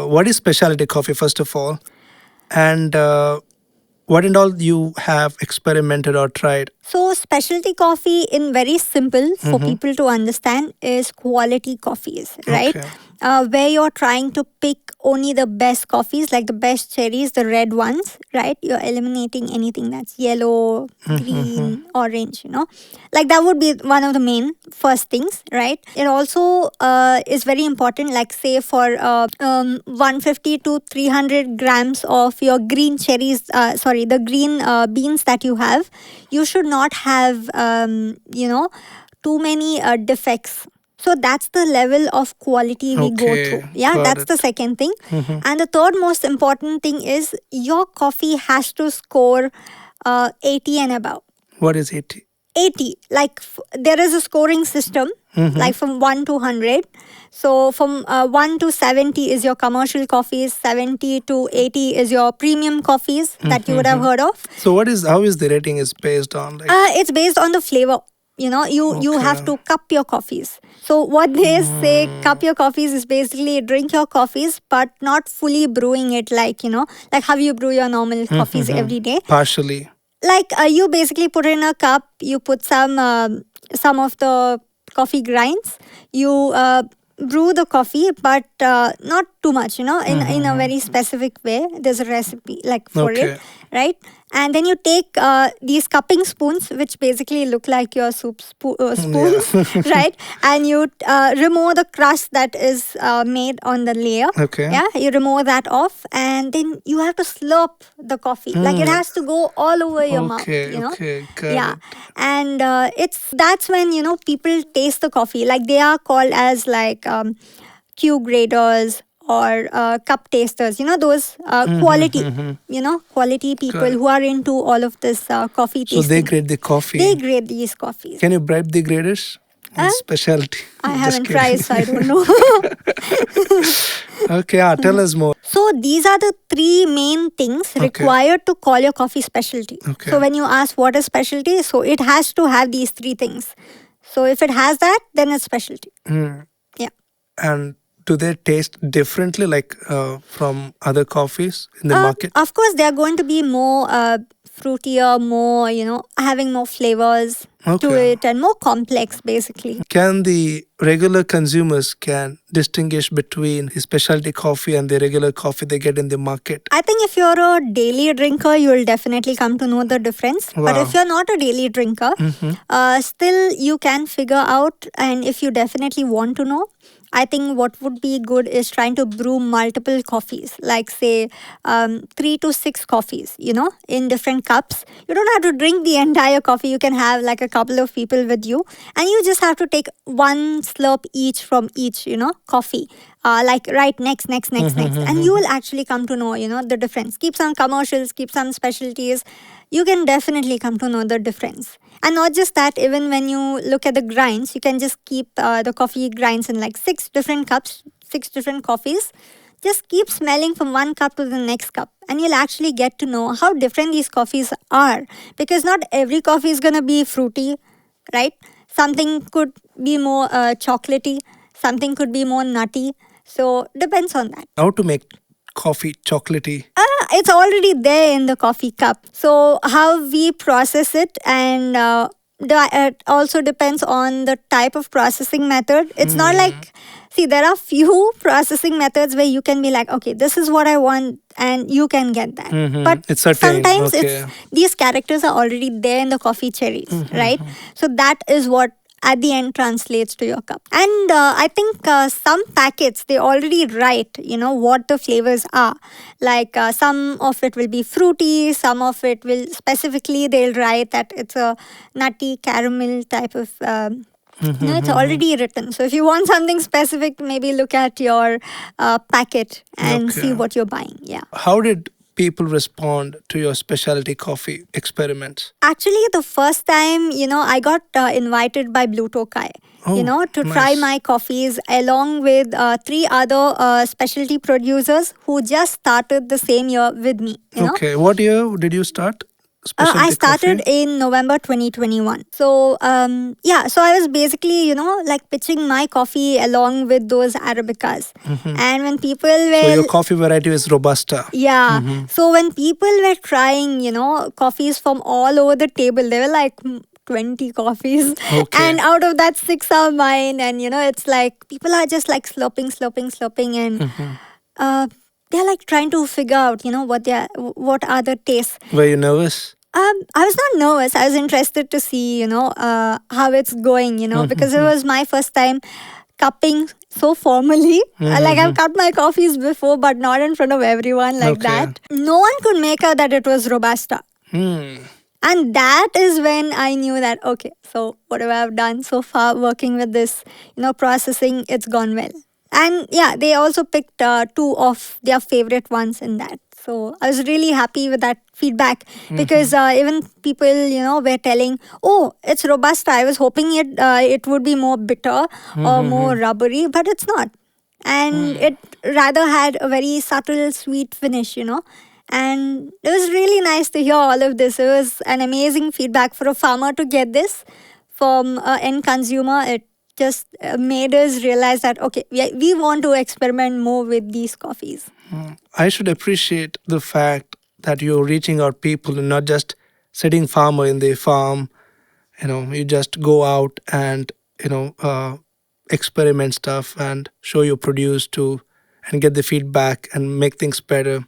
What is specialty coffee, first of all? And what and all you have experimented or tried? So, specialty coffee, in very simple for people to understand, is quality coffees, right? Okay. Where you're trying to pick only the best coffees, like the best cherries, the red ones, right? You're eliminating anything that's yellow, green, orange, Like that would be one of the main first things, right? It also is very important, like say for 150 to 300 grams of your green cherries, the green beans that you have, you should not have, too many defects. So that's the level of quality we go Okay, through. Yeah, got that's it. the second thing. And the third most important thing is your coffee has to score 80 and above. What is it? 80. Like there is a scoring system, like from 1 to 100. So from 1 to 70 is your commercial coffees, 70 to 80 is your premium coffees that you would have heard of. So how is the rating is based on? Like, It's based on the flavor. You have to cup your coffees. So what they say, cup your coffees is basically drink your coffees, but not fully brewing it like how you brew your normal coffees every day. partially. Like you basically put in a cup, you put some of the coffee grinds, you brew the coffee, but not too much, in a very specific way. There's a recipe like for Okay. it, right? And then you take these cupping spoons, which basically look like your soup spoons, right? And you remove the crust that is made on the layer. Okay. Yeah, you remove that off, and then you have to slurp the coffee. Like it has to go all over your mouth. Okay, okay, got Yeah, it. and that's when people taste the coffee. Like they are called as like Q graders or cup tasters. Those quality. Quality people Got it. who are into all of this coffee So tasting. they grade the coffee. They grade these coffees. Can you bribe the graders? Specialty. I Just haven't kidding. tried, so I don't know. Okay, tell us more. So these are the three main things required to call your coffee specialty. Okay. So when you ask what is specialty, so it has to have these three things. So if it has that, then it's specialty. Yeah. And do they taste differently, like from other coffees in the market? Of course, they are going to be more fruitier, more, having more flavors to Okay. it and more complex, basically. Can the regular consumers can distinguish between the specialty coffee and the regular coffee they get in the market? I think if you're a daily drinker, you'll definitely come to know the difference. But Wow. if you're not a daily drinker, still you can figure out. And if you definitely want to know, I think what would be good is trying to brew multiple coffees, like say 3 to 6 coffees, in different cups. You don't have to drink the entire coffee. You can have like a couple of people with you, and you just have to take one slurp each from each, coffee. Like right next, and you will actually come to know, the difference. Keep some commercials, keep some specialties. You can definitely come to know the difference. And not just that, even when you look at the grinds, you can just keep the coffee grinds in like 6 different cups, 6 different coffees. Just keep smelling from one cup to the next cup, and you'll actually get to know how different these coffees are. Because not every coffee is going to be fruity, right? Something could be more chocolatey, something could be more nutty. So depends on that. How to make coffee chocolatey? It's already there in the coffee cup. So how we process it, and it also depends on the type of processing method. It's not like, see, there are few processing methods where you can be like, okay, this is what I want, and you can get that. But It's certain, sometimes okay. these characters are already there in the coffee cherries, right? So that is what at the end translates to your cup. And I think some packets, they already write, what the flavors are. Like some of it will be fruity, some of it will specifically, they'll write that it's a nutty caramel type of it's already written. So if you want something specific, maybe look at your packet and see what you're buying. Yeah. How did people respond to your specialty coffee experiments? Actually, the first time, I got invited by Blue Tokai, to try nice. my coffees along with 3 other specialty producers who just started the same year with me. Okay, what year did you start? I specialty started coffee? in November 2021. So, so I was basically, like pitching my coffee along with those Arabicas. And when people So your were, coffee variety is Robusta. yeah, so when people were trying, coffees from all over the table, they were like 20 coffees. Okay. And out of that, six are mine. And, it's like people are just like slurping. And uh, they're like trying to figure out, what are the tastes. Were you nervous? I was not nervous. I was interested to see, how it's going, because it was my first time cupping so formally. Like I've cupped my coffees before, but not in front of everyone like Okay. that. No one could make out that it was Robusta. And that is when I knew that, okay, so whatever I've done so far working with this, processing, it's gone well. And yeah, they also picked two of their favorite ones in that. So I was really happy with that feedback because even people, were telling, oh, it's Robusta. I was hoping it would be more bitter or more rubbery, but it's not. And it rather had a very subtle sweet finish, And it was really nice to hear all of this. It was an amazing feedback for a farmer to get this from an end consumer. It just made us realize that, okay, we want to experiment more with these coffees. I should appreciate the fact that you're reaching out people and not just sitting farmer in the farm. You just go out and experiment stuff and show your produce to and get the feedback and make things better.